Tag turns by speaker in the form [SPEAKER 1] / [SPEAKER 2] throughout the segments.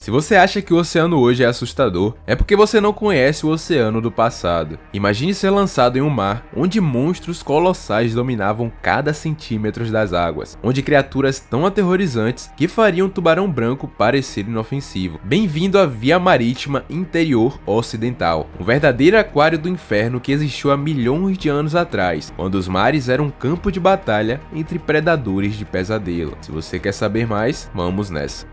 [SPEAKER 1] Se você acha que o oceano hoje é assustador, é porque você não conhece o oceano do passado. Imagine ser lançado em um mar onde monstros colossais dominavam cada centímetro das águas, onde criaturas tão aterrorizantes que fariam um tubarão branco parecer inofensivo. Bem-vindo à Via Marítima Interior Ocidental, um verdadeiro aquário do inferno que existiu há milhões de anos atrás, quando os mares eram um campo de batalha entre predadores de pesadelo. Se você quer saber mais, vamos nessa.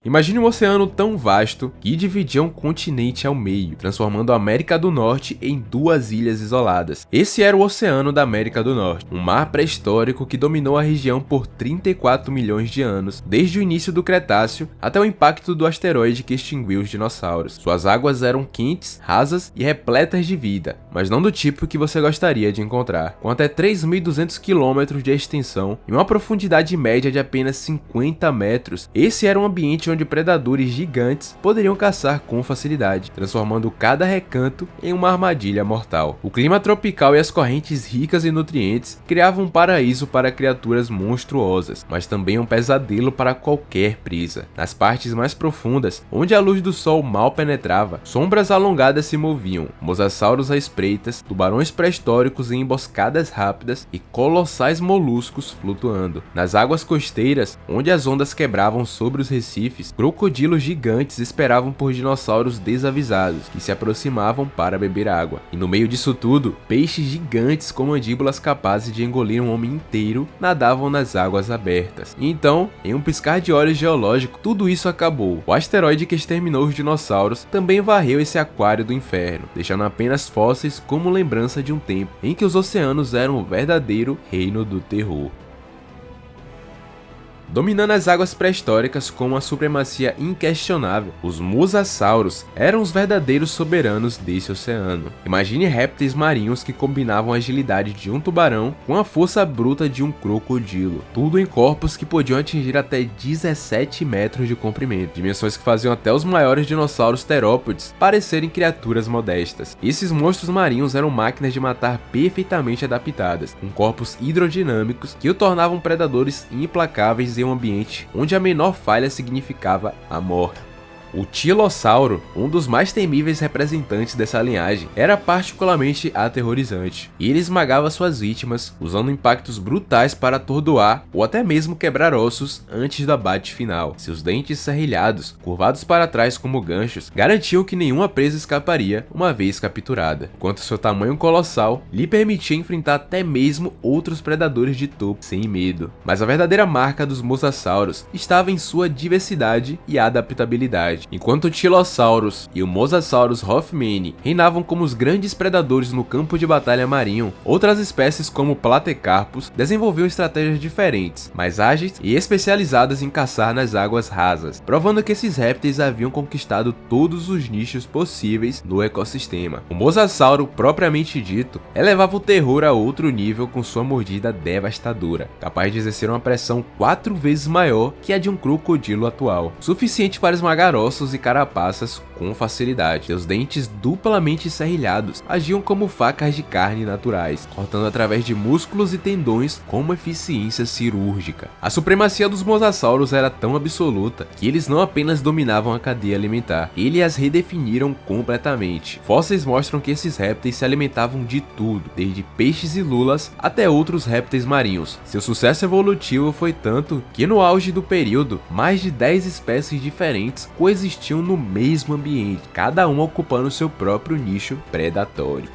[SPEAKER 1] Imagine um oceano tão vasto que dividia um continente ao meio, transformando a América do Norte em duas ilhas isoladas. Esse era o Oceano da América do Norte, um mar pré-histórico que dominou a região por 34 milhões de anos, desde o início do Cretáceo até o impacto do asteroide que extinguiu os dinossauros. Suas águas eram quentes, rasas e repletas de vida, mas não do tipo que você gostaria de encontrar. Com até 3.200 quilômetros de extensão e uma profundidade média de apenas 50 metros, esse era um ambiente onde predadores gigantes poderiam caçar com facilidade, transformando cada recanto em uma armadilha mortal. O clima tropical e as correntes ricas em nutrientes criavam um paraíso para criaturas monstruosas, mas também um pesadelo para qualquer presa. Nas partes mais profundas, onde a luz do sol mal penetrava, sombras alongadas se moviam, mosassauros à espreitas, tubarões pré-históricos em emboscadas rápidas e colossais moluscos flutuando. Nas águas costeiras, onde as ondas quebravam sobre os recifes, crocodilos gigantes esperavam por dinossauros desavisados que se aproximavam para beber água. E no meio disso tudo, peixes gigantes com mandíbulas capazes de engolir um homem inteiro nadavam nas águas abertas. E então, em um piscar de olhos geológico, tudo isso acabou. O asteroide que exterminou os dinossauros também varreu esse aquário do inferno, deixando apenas fósseis como lembrança de um tempo em que os oceanos eram o verdadeiro reino do terror. Dominando as águas pré-históricas com uma supremacia inquestionável, os mosassauros eram os verdadeiros soberanos desse oceano. Imagine répteis marinhos que combinavam a agilidade de um tubarão com a força bruta de um crocodilo, tudo em corpos que podiam atingir até 17 metros de comprimento, dimensões que faziam até os maiores dinossauros terópodes parecerem criaturas modestas. Esses monstros marinhos eram máquinas de matar perfeitamente adaptadas, com corpos hidrodinâmicos que o tornavam predadores implacáveis em um ambiente onde a menor falha significava a morte. O Tilossauro, um dos mais temíveis representantes dessa linhagem, era particularmente aterrorizante, e ele esmagava suas vítimas usando impactos brutais para atordoar ou até mesmo quebrar ossos antes do abate final. Seus dentes serrilhados, curvados para trás como ganchos, garantiam que nenhuma presa escaparia uma vez capturada, enquanto seu tamanho colossal lhe permitia enfrentar até mesmo outros predadores de topo sem medo. Mas a verdadeira marca dos mosassauros estava em sua diversidade e adaptabilidade. Enquanto o Tilosaurus e o Mosasaurus hoffmanni reinavam como os grandes predadores no campo de batalha marinho, outras espécies como Platecarpus desenvolviam estratégias diferentes, mais ágeis e especializadas em caçar nas águas rasas, provando que esses répteis haviam conquistado todos os nichos possíveis no ecossistema. O Mosasauro, propriamente dito, elevava o terror a outro nível com sua mordida devastadora, capaz de exercer uma pressão 4 vezes maior que a de um crocodilo atual, suficiente para esmagar ossos e carapaças com facilidade. Seus dentes duplamente serrilhados agiam como facas de carne naturais, cortando através de músculos e tendões com uma eficiência cirúrgica. A supremacia dos mosassauros era tão absoluta que eles não apenas dominavam a cadeia alimentar, eles as redefiniram completamente. Fósseis mostram que esses répteis se alimentavam de tudo, desde peixes e lulas até outros répteis marinhos. Seu sucesso evolutivo foi tanto que no auge do período, mais de 10 espécies diferentes coexistiam no mesmo ambiente, cada uma ocupando seu próprio nicho predatório.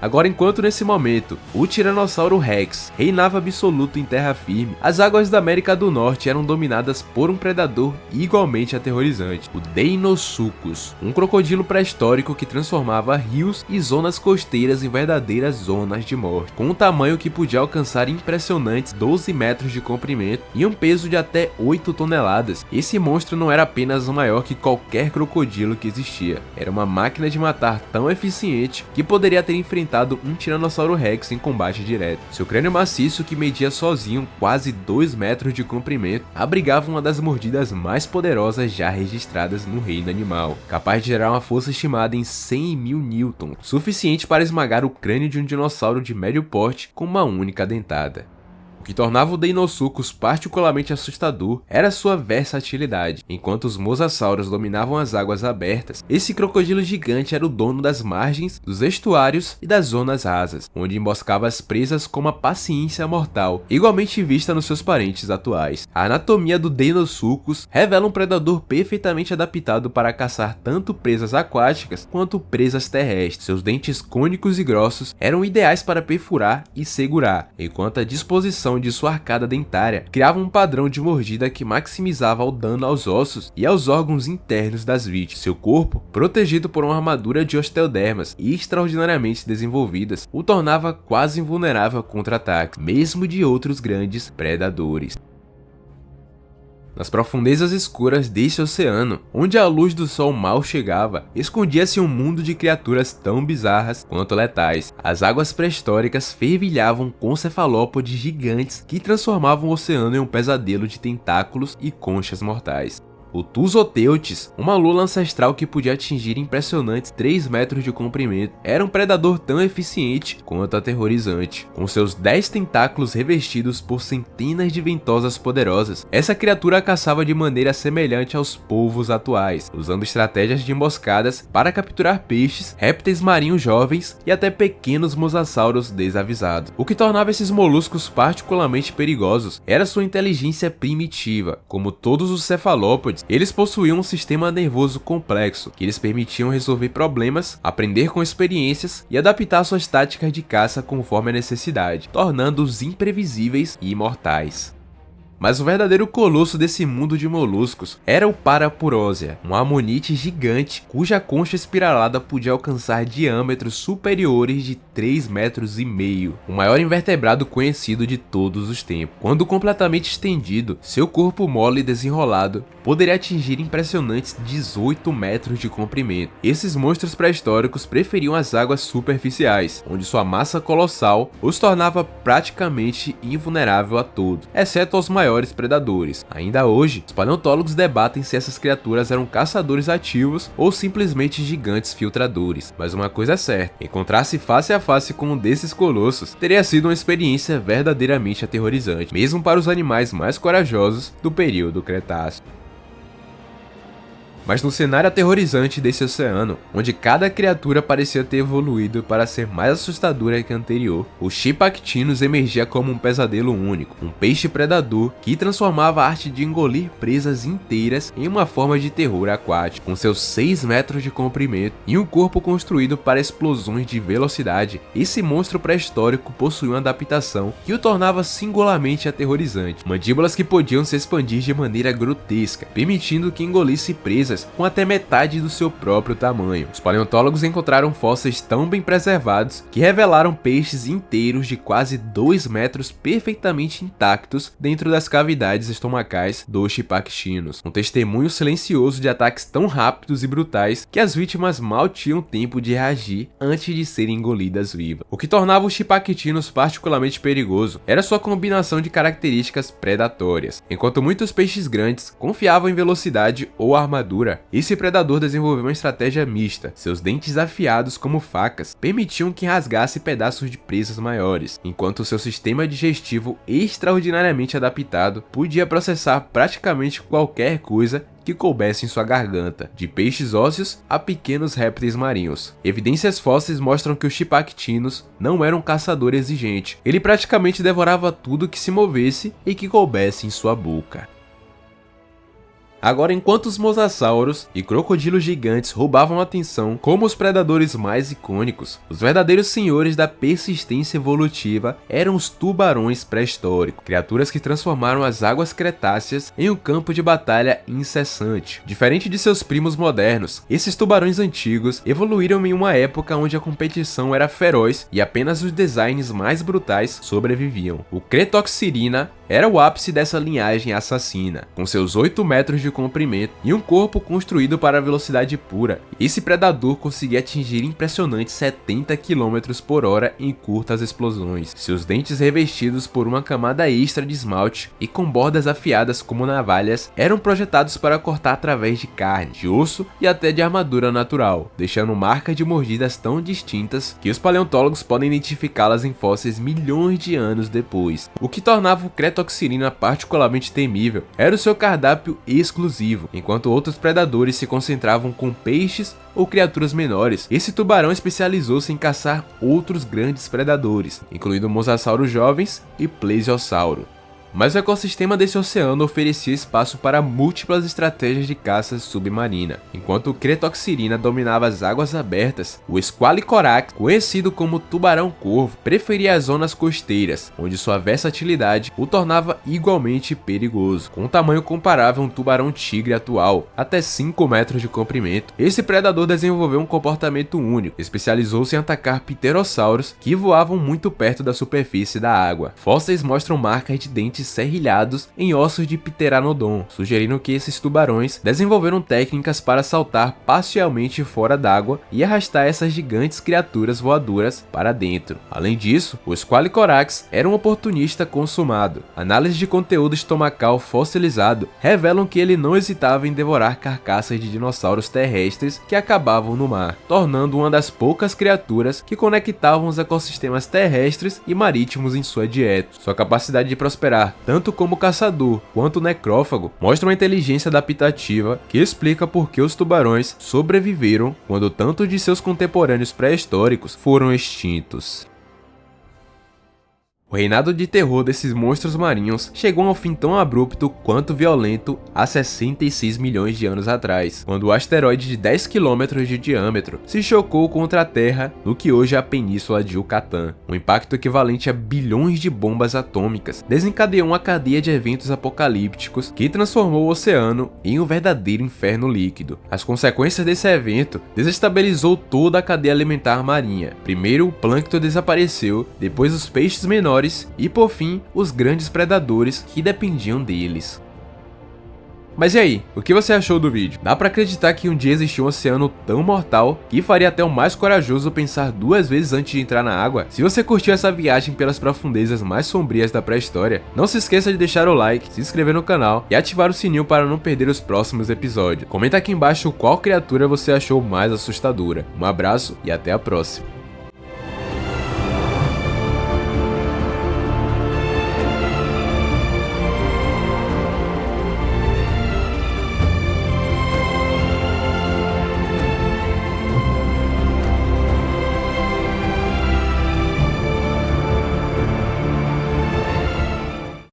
[SPEAKER 1] Agora, enquanto nesse momento o Tiranossauro Rex reinava absoluto em terra firme, as águas da América do Norte eram dominadas por um predador igualmente aterrorizante, o Deinosuchus, um crocodilo pré-histórico que transformava rios e zonas costeiras em verdadeiras zonas de morte, com um tamanho que podia alcançar impressionantes 12 metros de comprimento e um peso de até 8 toneladas. Esse monstro não era apenas maior que qualquer crocodilo que existia, era uma máquina de matar tão eficiente que poderia ter enfrentado enfrentado um Tiranossauro Rex em combate direto. Seu crânio maciço, que media sozinho quase 2 metros de comprimento, abrigava uma das mordidas mais poderosas já registradas no reino animal, capaz de gerar uma força estimada em 100.000 newtons, suficiente para esmagar o crânio de um dinossauro de médio porte com uma única dentada. O que tornava o Deinosuchus particularmente assustador era sua versatilidade. Enquanto os mosassauros dominavam as águas abertas, esse crocodilo gigante era o dono das margens, dos estuários e das zonas rasas, onde emboscava as presas com uma paciência mortal, igualmente vista nos seus parentes atuais. A anatomia do Deinosuchus revela um predador perfeitamente adaptado para caçar tanto presas aquáticas quanto presas terrestres. Seus dentes cônicos e grossos eram ideais para perfurar e segurar, enquanto a disposição de sua arcada dentária criava um padrão de mordida que maximizava o dano aos ossos e aos órgãos internos das vítimas. Seu corpo, protegido por uma armadura de osteodermas extraordinariamente desenvolvidas, o tornava quase invulnerável contra ataques, mesmo de outros grandes predadores. Nas profundezas escuras desse oceano, onde a luz do sol mal chegava, escondia-se um mundo de criaturas tão bizarras quanto letais. As águas pré-históricas fervilhavam com cefalópodes gigantes que transformavam o oceano em um pesadelo de tentáculos e conchas mortais. O Tusoteuthis, uma lula ancestral que podia atingir impressionantes 3 metros de comprimento, era um predador tão eficiente quanto aterrorizante. Com seus 10 tentáculos revestidos por centenas de ventosas poderosas, essa criatura caçava de maneira semelhante aos polvos atuais, usando estratégias de emboscadas para capturar peixes, répteis marinhos jovens e até pequenos mosassauros desavisados. O que tornava esses moluscos particularmente perigosos era sua inteligência primitiva. Como todos os cefalópodes, eles possuíam um sistema nervoso complexo, que lhes permitiam resolver problemas, aprender com experiências e adaptar suas táticas de caça conforme a necessidade, tornando-os imprevisíveis e imortais. Mas o verdadeiro colosso desse mundo de moluscos era o Parapurósia, um amonite gigante cuja concha espiralada podia alcançar diâmetros superiores de 3,5 metros, o maior invertebrado conhecido de todos os tempos. Quando completamente estendido, seu corpo mole e desenrolado poderia atingir impressionantes 18 metros de comprimento. Esses monstros pré-históricos preferiam as águas superficiais, onde sua massa colossal os tornava praticamente invulnerável a tudo, exceto aos maiores predadores. Ainda hoje, os paleontólogos debatem se essas criaturas eram caçadores ativos ou simplesmente gigantes filtradores. Mas uma coisa é certa, encontrar-se face a face com um desses colossos teria sido uma experiência verdadeiramente aterrorizante, mesmo para os animais mais corajosos do período Cretáceo. Mas no cenário aterrorizante desse oceano, onde cada criatura parecia ter evoluído para ser mais assustadora que a anterior, o Schipactinus emergia como um pesadelo único, um peixe predador que transformava a arte de engolir presas inteiras em uma forma de terror aquático. Com seus 6 metros de comprimento e um corpo construído para explosões de velocidade, esse monstro pré-histórico possuía uma adaptação que o tornava singularmente aterrorizante. Mandíbulas que podiam se expandir de maneira grotesca, permitindo que engolisse presas com até metade do seu próprio tamanho. Os paleontólogos encontraram fósseis tão bem preservados que revelaram peixes inteiros de quase 2 metros perfeitamente intactos dentro das cavidades estomacais do Schipactinus, um testemunho silencioso de ataques tão rápidos e brutais que as vítimas mal tinham tempo de reagir antes de serem engolidas vivas. O que tornava o Schipactinus particularmente perigoso era sua combinação de características predatórias. Enquanto muitos peixes grandes confiavam em velocidade ou armadura, esse predador desenvolveu uma estratégia mista. Seus dentes afiados como facas permitiam que rasgasse pedaços de presas maiores, enquanto seu sistema digestivo extraordinariamente adaptado podia processar praticamente qualquer coisa que coubesse em sua garganta, de peixes ósseos a pequenos répteis marinhos. Evidências fósseis mostram que o Schipactinus não era um caçador exigente. Ele praticamente devorava tudo que se movesse e que coubesse em sua boca. Agora, enquanto os mosassauros e crocodilos gigantes roubavam a atenção como os predadores mais icônicos, os verdadeiros senhores da persistência evolutiva eram os tubarões pré-históricos, criaturas que transformaram as águas cretáceas em um campo de batalha incessante. Diferente de seus primos modernos, esses tubarões antigos evoluíram em uma época onde a competição era feroz e apenas os designs mais brutais sobreviviam. O Cretoxirina era o ápice dessa linhagem assassina. Com seus 8 metros de de comprimento e um corpo construído para a velocidade pura. Esse predador conseguia atingir impressionantes 70 km por hora em curtas explosões. Seus dentes revestidos por uma camada extra de esmalte e com bordas afiadas como navalhas eram projetados para cortar através de carne, de osso e até de armadura natural, deixando marcas de mordidas tão distintas que os paleontólogos podem identificá-las em fósseis milhões de anos depois. O que tornava o Cretoxylina particularmente temível era o seu cardápio exclusivo. Enquanto outros predadores se concentravam com peixes ou criaturas menores, esse tubarão especializou-se em caçar outros grandes predadores, incluindo mosassauros jovens e plesiosauro. Mas o ecossistema desse oceano oferecia espaço para múltiplas estratégias de caça submarina. Enquanto o Cretoxylina dominava as águas abertas, o Squalicorax, conhecido como tubarão-corvo, preferia as zonas costeiras, onde sua versatilidade o tornava igualmente perigoso. Com um tamanho comparável a um tubarão-tigre atual, até 5 metros de comprimento, esse predador desenvolveu um comportamento único, especializou-se em atacar pterossauros que voavam muito perto da superfície da água. Fósseis mostram marcas de dentes serrilhados em ossos de Pteranodon, sugerindo que esses tubarões desenvolveram técnicas para saltar parcialmente fora d'água e arrastar essas gigantes criaturas voadoras para dentro. Além disso, o Squalicorax era um oportunista consumado. Análises de conteúdo estomacal fossilizado revelam que ele não hesitava em devorar carcaças de dinossauros terrestres que acabavam no mar, tornando uma das poucas criaturas que conectavam os ecossistemas terrestres e marítimos em sua dieta. Sua capacidade de prosperar tanto como caçador quanto necrófago mostra uma inteligência adaptativa que explica por que os tubarões sobreviveram quando tantos de seus contemporâneos pré-históricos foram extintos. O reinado de terror desses monstros marinhos chegou a um fim tão abrupto quanto violento há 66 milhões de anos atrás, quando o asteroide de 10 km de diâmetro se chocou contra a Terra no que hoje é a Península de Yucatán. Um impacto equivalente a bilhões de bombas atômicas desencadeou uma cadeia de eventos apocalípticos que transformou o oceano em um verdadeiro inferno líquido. As consequências desse evento desestabilizou toda a cadeia alimentar marinha. Primeiro o plâncton desapareceu, depois os peixes menores e, por fim, os grandes predadores que dependiam deles. Mas e aí, o que você achou do vídeo? Dá pra acreditar que um dia existiu um oceano tão mortal que faria até o mais corajoso pensar 2 vezes antes de entrar na água? Se você curtiu essa viagem pelas profundezas mais sombrias da pré-história, não se esqueça de deixar o like, se inscrever no canal e ativar o sininho para não perder os próximos episódios. Comenta aqui embaixo qual criatura você achou mais assustadora. Um abraço e até a próxima.